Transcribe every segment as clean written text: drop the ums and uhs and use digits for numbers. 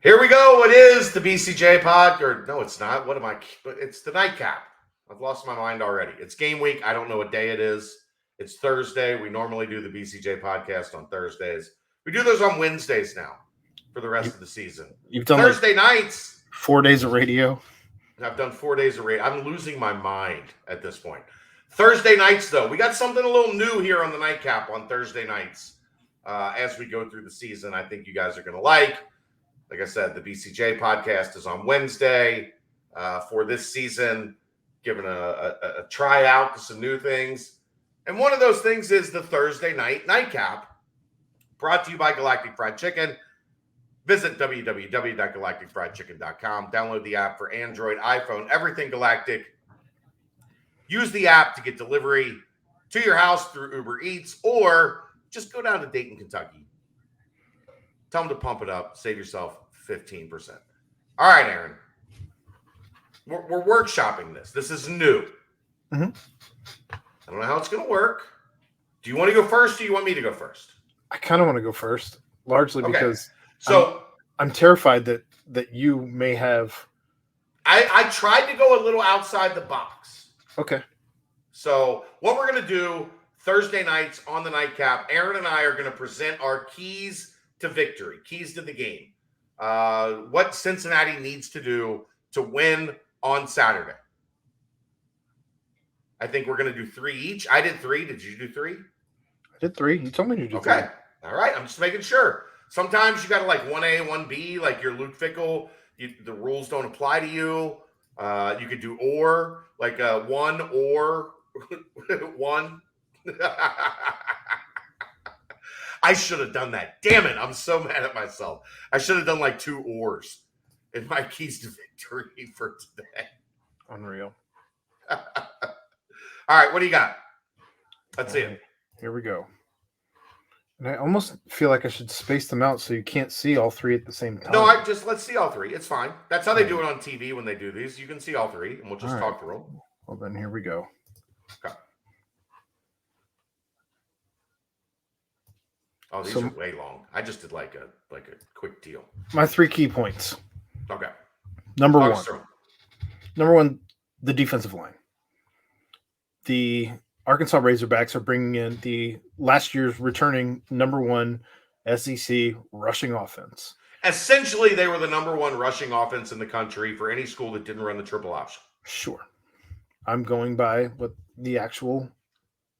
Here we go. It is the BCJ pod. Or no, it's not. What am I? It's the nightcap. I've lost my mind already. It's game week. I don't know what day it is. It's Thursday. We normally do the BCJ podcast on Thursdays. We do those on Wednesdays now for the rest of the season. You've done Thursday nights. 4 days of radio. I've done 4 days of radio. I'm losing my mind at this point. Thursday nights, though, we got something a little new here on the nightcap on Thursday nights as we go through the season. I think you guys are going to like. Like I said, the BCJ podcast is on Wednesday for this season, giving a tryout to some new things. And one of those things is the Thursday night nightcap, brought to you by Galactic Fried Chicken. Visit www.galacticfriedchicken.com. Download the app for Android, iPhone, everything Galactic. Use the app to get delivery to your house through Uber Eats, or just go down to Dayton, Kentucky. Tell them to pump it up. Save yourself 15%. All right, Aaron. We're workshopping this. This is new. Mm-hmm. I don't know how it's going to work. Do you want to go first, or do you want me to go first? I kind of want to go first, largely because so I'm terrified that you may have. I tried to go a little outside the box. Okay. So what we're going to do Thursday nights on the nightcap, Aaron and I are going to present our keys to victory, keys to the game. What Cincinnati needs to do to win on Saturday. I think we're going to do 3 each. I did 3. Did you do 3? I did 3. You told me to do 3. Okay. All right. I'm just making sure. Sometimes you got to like 1A, 1B, like you're Luke Fickell. The rules don't apply to you. You could do or, like 1 or 1. I should have done that. Damn it. I'm so mad at myself. I should have done like 2 ors in my keys to victory for today. Unreal. All right. What do you got? Let's see it. Here we go. And I almost feel like I should space them out so you can't see all 3 at the same time. No, let's see all 3. It's fine. That's how they do it on TV when they do these. You can see all 3, and we'll just talk through them. Well, then here we go. Okay. Oh, these are way long. I just did like a quick deal. My 3 key points. Okay. Number one, the defensive line. The Arkansas Razorbacks are bringing in the last year's returning number 1 SEC rushing offense. Essentially, they were the number 1 rushing offense in the country for any school that didn't run the triple option. Sure. I'm going by what the actual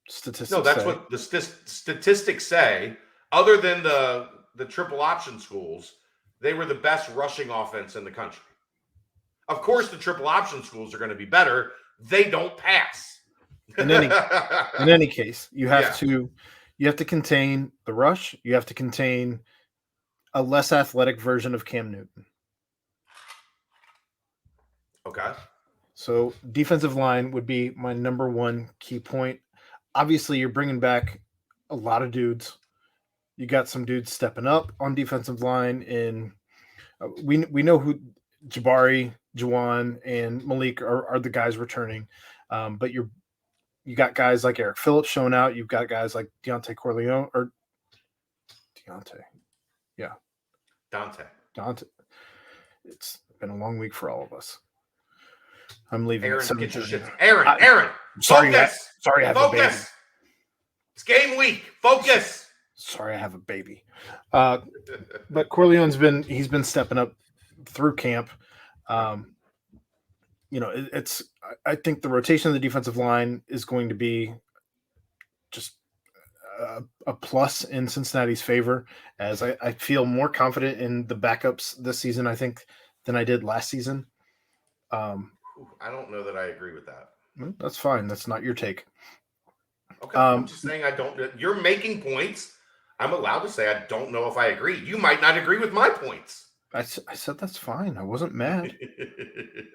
statistics say. No, that's what the statistics say. Other than the triple option schools, they were the best rushing offense in the country. Of course, the triple option schools are going to be better. They don't pass. In any case, you have to contain the rush. You have to contain a less athletic version of Cam Newton. Okay. So defensive line would be my number 1 key point. Obviously, you're bringing back a lot of dudes. You got some dudes stepping up on defensive line, and we know who Jabari, Juwan, and Malik are the guys returning. But you got guys like Eric Phillips showing out. You've got guys like Dante. Yeah. Dante. It's been a long week for all of us. I'm leaving. Aaron, get your shit. Aaron. Sorry, focus. I have a baby. It's game week. Focus. Sorry, I have a baby. But Corleone's been stepping up through camp. I think the rotation of the defensive line is going to be just a plus in Cincinnati's favor, as I feel more confident in the backups this season, I think, than I did last season. I don't know that I agree with that. That's fine. That's not your take. Okay. I'm just saying I don't. You're making points. I'm allowed to say I don't know if I agree. You might not agree with my points. I said that's fine. I wasn't mad.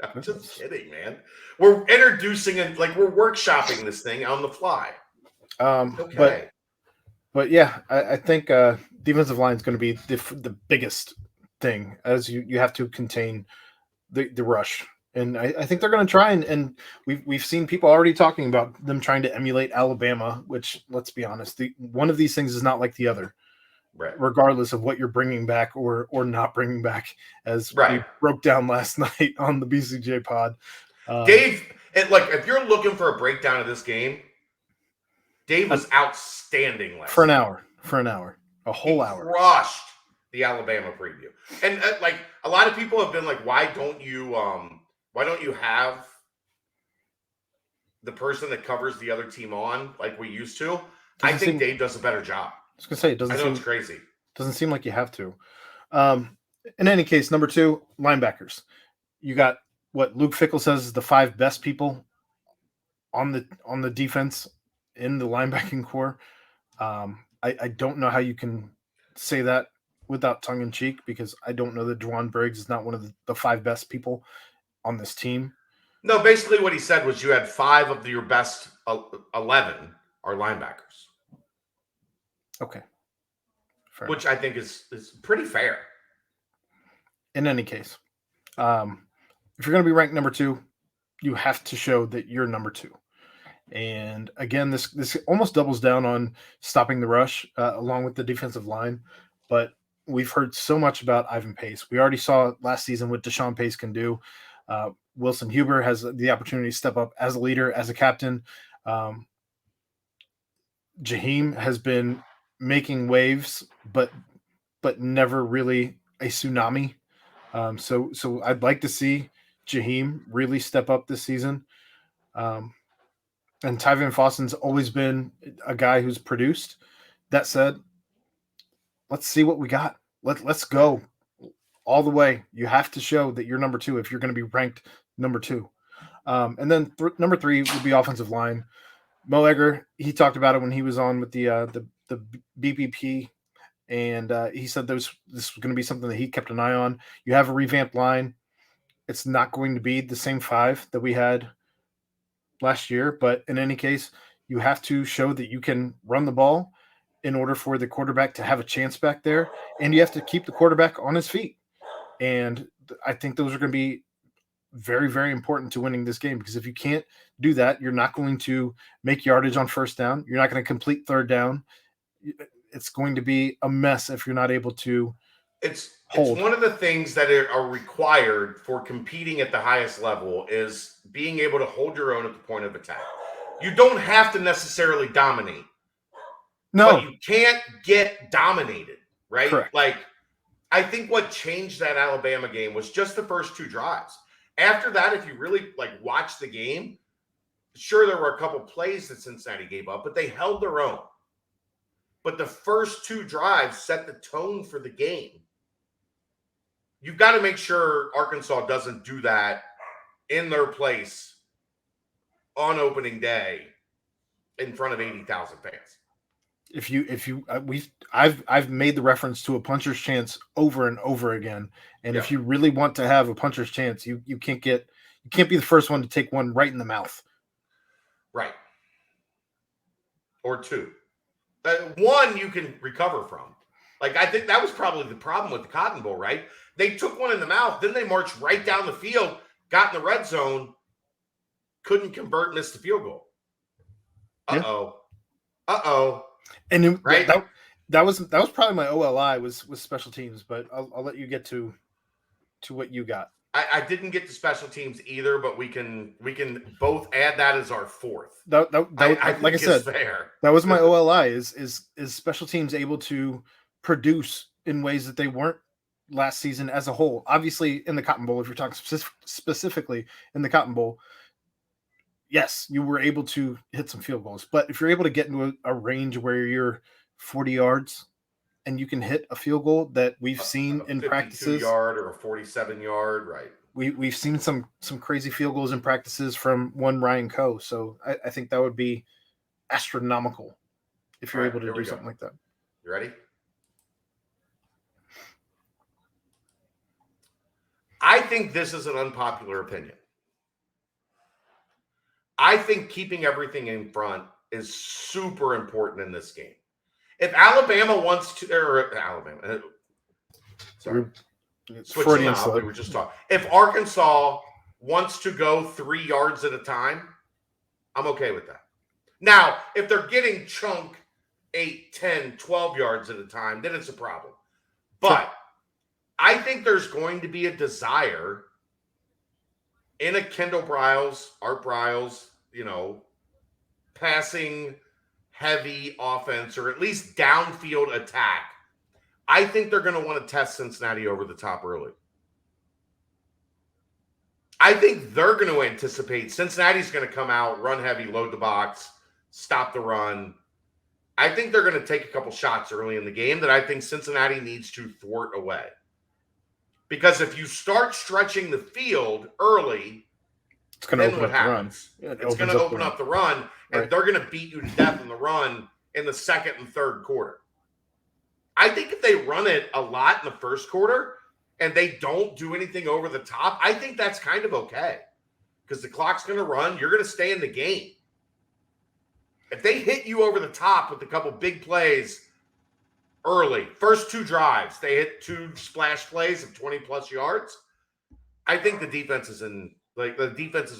I'm just kidding, man. We're introducing and we're workshopping this thing on the fly. Okay. But yeah, I think defensive line is going to be the biggest thing, as you have to contain the rush. And I think they're going to try, and we've seen people already talking about them trying to emulate Alabama, which, let's be honest, one of these things is not like the other. Right. regardless of what you're bringing back or not bringing back, as Right. we broke down last night on the BCJ pod. Dave, if you're looking for a breakdown of this game, Dave was outstanding last for an night. hour, a whole He hour. crushed the Alabama preview. And a lot of people have been like, why don't you have the person that covers the other team on like we used to? I think Dave does a better job. I was gonna say it doesn't. I know it's crazy. Doesn't seem like you have to. In any case, number 2, linebackers. You got what Luke Fickell says is the 5 best people on the defense in the linebacking core. I don't know how you can say that without tongue in cheek, because I don't know that Juwan Briggs is not one of the 5 best people on this team. No, basically what he said was you had 5 of your best 11 are linebackers. Okay. Fair Which enough. I think is pretty fair. In any case, if you're going to be ranked number 2, you have to show that you're number 2. And again, this almost doubles down on stopping the rush along with the defensive line. But we've heard so much about Ivan Pace. We already saw last season what Deshaun Pace can do. Wilson Huber has the opportunity to step up as a leader, as a captain. Jaheim has been making waves, but never really a tsunami. So I'd like to see Jaheim really step up this season. And Tyvin Foston's always been a guy who's produced. That said, let's see what we got. Let's go all the way. You have to show that you're number 2 if you're going to be ranked number 2. And then number 3 would be offensive line. Mo Egger, he talked about it when he was on with the BPP, and he said this was going to be something that he kept an eye on. You have a revamped line. It's not going to be the same 5 that we had last year, but in any case, you have to show that you can run the ball in order for the quarterback to have a chance back there, and you have to keep the quarterback on his feet. And I think those are going to be very, very important to winning this game, because if you can't do that, you're not going to make yardage on first down. You're not going to complete third down. It's going to be a mess if you're not able to. It's one of the things that are required for competing at the highest level is being able to hold your own at the point of attack. You don't have to necessarily dominate. No. But you can't get dominated, right? Correct. I think what changed that Alabama game was just the first 2 drives. After that, if you really watch the game, sure, there were a couple plays that Cincinnati gave up, but they held their own. But the first 2 drives set the tone for the game. You've got to make sure Arkansas doesn't do that in their place on opening day in front of 80,000 fans. I've made the reference to a puncher's chance over and over again. And if you really want to have a puncher's chance, you can't be the first one to take one right in the mouth. Right. Or 2. 1 you can recover from. I think that was probably the problem with the Cotton Bowl, right? They took one in the mouth, then they marched right down the field, got in the red zone, couldn't convert, missed the field goal. Uh-oh. Yeah. Uh-oh. And right? that was probably my OLI was special teams, but I'll let you get to what you got. I didn't get to special teams either, but we can both add that as our 4th. Like I said, fair. That was my OLI. Is special teams able to produce in ways that they weren't last season as a whole? Obviously, in the Cotton Bowl, if you're talking specifically in the Cotton Bowl, yes, you were able to hit some field goals. But if you're able to get into a range where you're 40 yards and you can hit a field goal that we've seen in practices, 52-yard or a 47-yard, right? We've seen some crazy field goals in practices from one Ryan Coe. So I think that would be astronomical if you're able to do something like that. You ready? I think this is an unpopular opinion. I think keeping everything in front is super important in this game. If Alabama wants to, switching out, we were just talking. If Arkansas wants to go 3 yards at a time, I'm okay with that. Now, if they're getting chunked 8, 10, 12 yards at a time, then it's a problem. But I think there's going to be a desire in a Kendall Briles, Art Briles, passing heavy offense or at least downfield attack. I think they're going to want to test Cincinnati over the top early. I think they're going to anticipate Cincinnati's going to come out, run heavy, load the box, stop the run. I think they're going to take a couple shots early in the game that I think Cincinnati needs to thwart away. Because if you start stretching the field early, it's going to then what happens? It's going to open up the run, and they're going to beat you to death in the run in the second and third quarter. I think if they run it a lot in the first quarter and they don't do anything over the top, I think that's kind of okay. Because the clock's going to run. You're going to stay in the game. If they hit you over the top with a couple big plays early, first 2 drives, they hit 2 splash plays of 20-plus yards, I think the defense is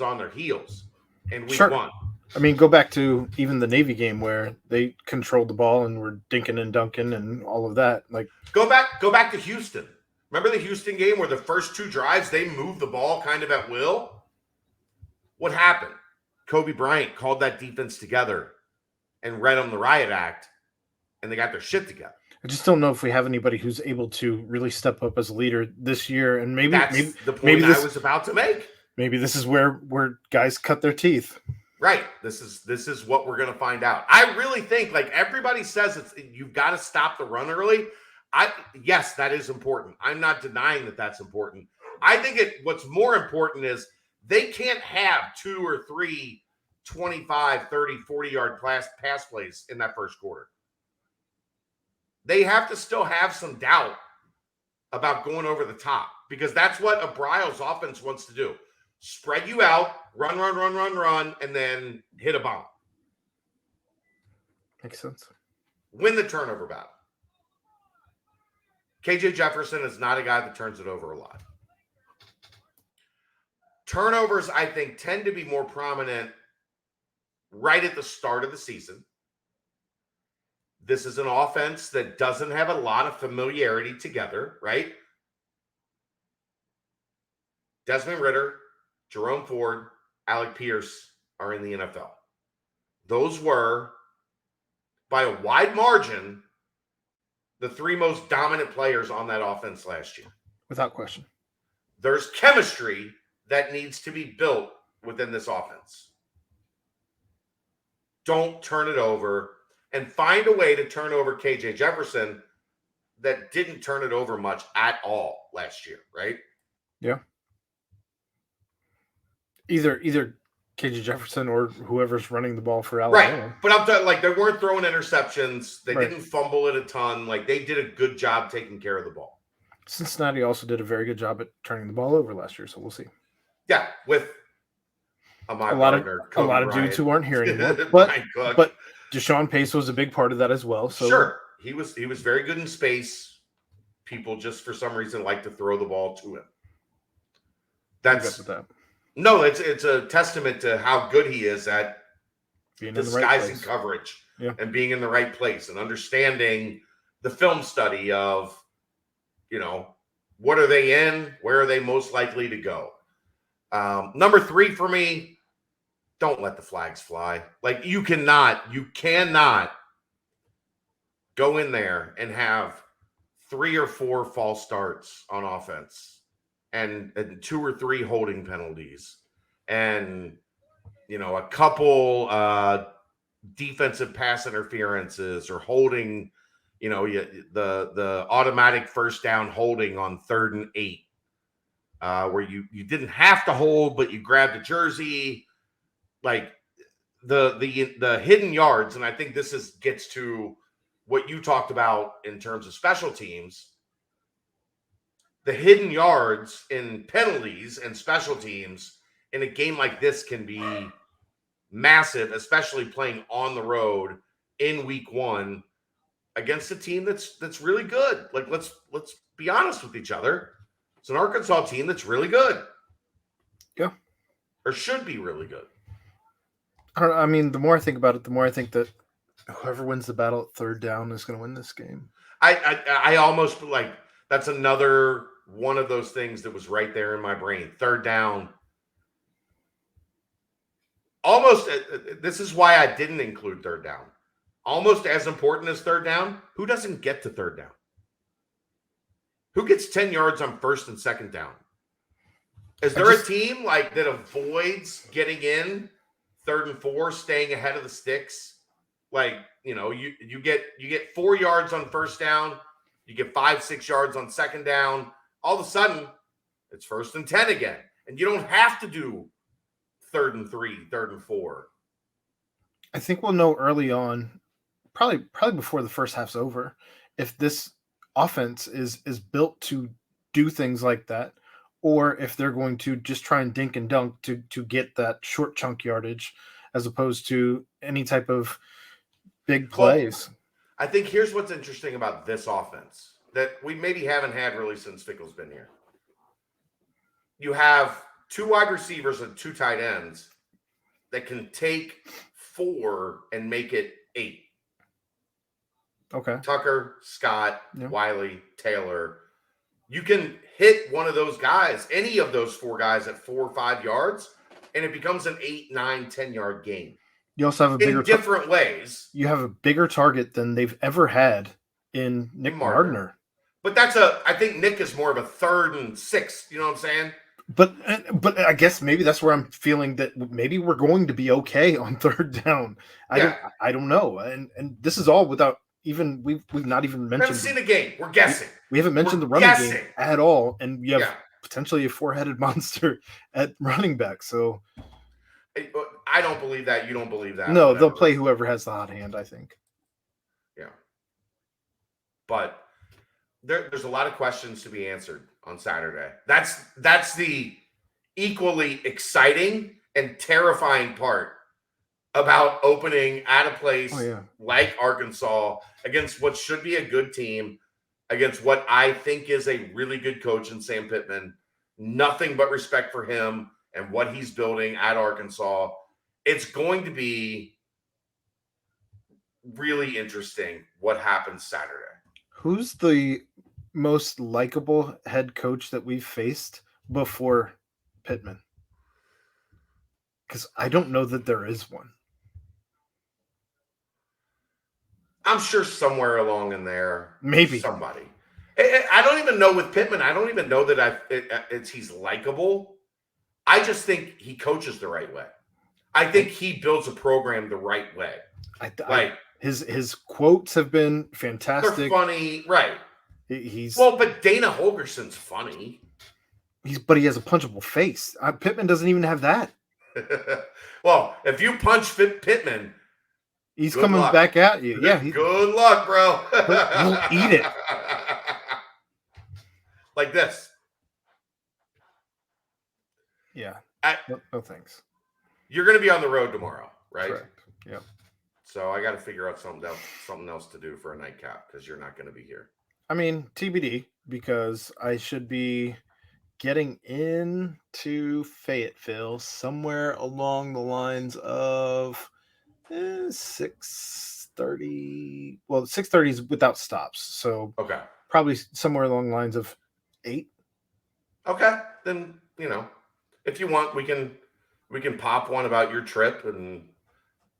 on their heels in week 1. I mean, go back to even the Navy game where they controlled the ball and were dinking and dunking and all of that. Like, go back to Houston. Remember the Houston game where the first 2 drives they moved the ball kind of at will? What happened? Kobe Bryant called that defense together and read them the riot act, and they got their shit together. I just don't know if we have anybody who's able to really step up as a leader this year. And maybe the point I was about to make. Maybe this is where guys cut their teeth. Right. This is what we're going to find out. I really think, like everybody says, you've got to stop the run early. Yes, that is important. I'm not denying that that's important. I think what's more important is they can't have 2 or 3 25, 30, 40-yard pass plays in that first quarter. They have to still have some doubt about going over the top because that's what a Briles offense wants to do. Spread you out, run, and then hit a bomb. Makes sense. Win the turnover battle. KJ Jefferson is not a guy that turns it over a lot. Turnovers, I think, tend to be more prominent right at the start of the season. This is an offense that doesn't have a lot of familiarity together, right? Desmond Ridder, Jerome Ford, Alec Pierce are in the NFL. Those were, by a wide margin, the 3 most dominant players on that offense last year. Without question. There's chemistry that needs to be built within this offense. Don't turn it over and find a way to turn over KJ Jefferson that didn't turn it over much at all last year, right? Yeah. Either KJ Jefferson or whoever's running the ball for Alabama. Right. But I'm talking, like, they weren't throwing interceptions. They didn't fumble it a ton. Like, they did a good job taking care of the ball. Cincinnati also did a very good job at turning the ball over last year, so we'll see. Yeah, with a lot of dudes who aren't here anymore. But Deshaun Pace was a big part of that as well. So sure, he was very good in space. People just for some reason like to throw the ball to him. No, it's a testament to how good he is at being disguising coverage and being in the right place and understanding the film study of, what are they in? Where are they most likely to go? Number 3 for me, don't let the flags fly. Like, you cannot go in there and have 3 or 4 false starts on offense and 2 or 3 holding penalties and, a couple defensive pass interferences or holding, the automatic first down holding on 3rd and 8. Where you didn't have to hold, but you grabbed a jersey, like the hidden yards. And I think this gets to what you talked about in terms of special teams. The hidden yards in penalties and special teams in a game like this can be massive, especially playing on the road in week 1 against a team that's really good. Like, let's be honest with each other. It's an Arkansas team that's really good. Yeah. Or should be really good. I mean, the more I think about it, the more I think that Whoever wins the battle at third down is going to win this game. I almost like that's another one of those things that was right there in my brain. Third down. Almost, this is why I didn't include third down. Almost as important as third down, who doesn't get to third down? Who gets 10 yards on first and second down? Is there a team like that avoids getting in third and 4, staying ahead of the sticks? Like, you get 4 yards on first down, you get 5-6 yards on second down. All of a sudden, it's first and 10 again, and you don't have to do third and 3, third and 4. I think we'll know early on, probably before the first half's over, if this offense is built to do things like that, or if they're going to just try and dink and dunk to get that short chunk yardage, as opposed to any type of big plays. Well, I think here's what's interesting about this offense that we maybe haven't had really since Fickle's been here. You have 2 wide receivers and 2 tight ends that can take 4 and make it 8. Okay. Tucker, Scott, Wiley, Taylor. You can hit one of those guys, any of those 4 guys at 4 or 5 yards, and it becomes an 8, 9, 10-yard game. You also have a bigger in different ways. You have a bigger target than they've ever had in Nick Mardner. But I think Nick is more of a 3rd and 6. You know what I'm saying? But I guess maybe that's where I'm feeling that maybe we're going to be okay on third down. I don't know. And this is all without even we've not even mentioned. We haven't seen the game. We're guessing. We haven't mentioned the running game at all, and we have potentially a 4-headed monster at running back. So I don't believe that. You don't believe that. No, they'll play whoever has the hot hand, I think. Yeah. But there's a lot of questions to be answered on Saturday. That's the equally exciting and terrifying part about opening at a place like Arkansas against what should be a good team, against what I think is a really good coach in Sam Pittman. Nothing but respect for him and what he's building at Arkansas. It's going to be really interesting what happens Saturday. Who's the most likable head coach that we've faced before Pittman? Because I don't know that there is one. I'm sure somewhere along in there, maybe somebody. I don't even know with Pittman. I don't even know that he's likable. I just think he coaches the right way. I think he builds a program the right way. His quotes have been fantastic. They're funny, right? But Dana Holgerson's funny. But he has a punchable face. Pittman doesn't even have that. Well, if you punch Pittman, he's coming back at you. Yeah. Good luck, bro. He'll eat it. Like this. Yeah. No thanks. You're going to be on the road tomorrow, right? Correct. Yeah. So I got to figure out something else to do for a nightcap because you're not going to be here. I mean, TBD, because I should be getting into Fayetteville somewhere along the lines of 6:30. Well, 6:30 is without stops, so probably somewhere along the lines of 8. Okay, then if you want, we can pop one about your trip and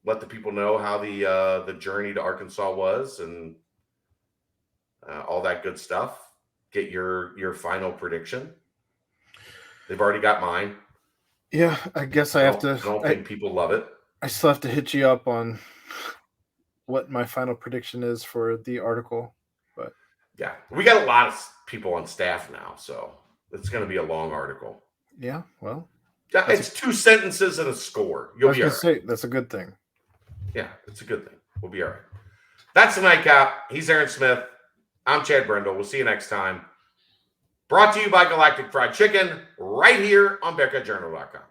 let the people know how the journey to Arkansas was and all that good stuff. Get your final prediction. They've already got mine. Yeah, I guess I have to. I don't think people love it. I still have to hit you up on what my final prediction is for the article. But yeah, we got a lot of people on staff now, so it's going to be a long article. Yeah, well, it's 2 sentences and a score. You'll be all right. That's a good thing. Yeah, it's a good thing. We'll be all right. That's the nightcap. He's Aaron Smith. I'm Chad Brendel. We'll see you next time. Brought to you by Galactic Fried Chicken right here on BearcatJournal.com.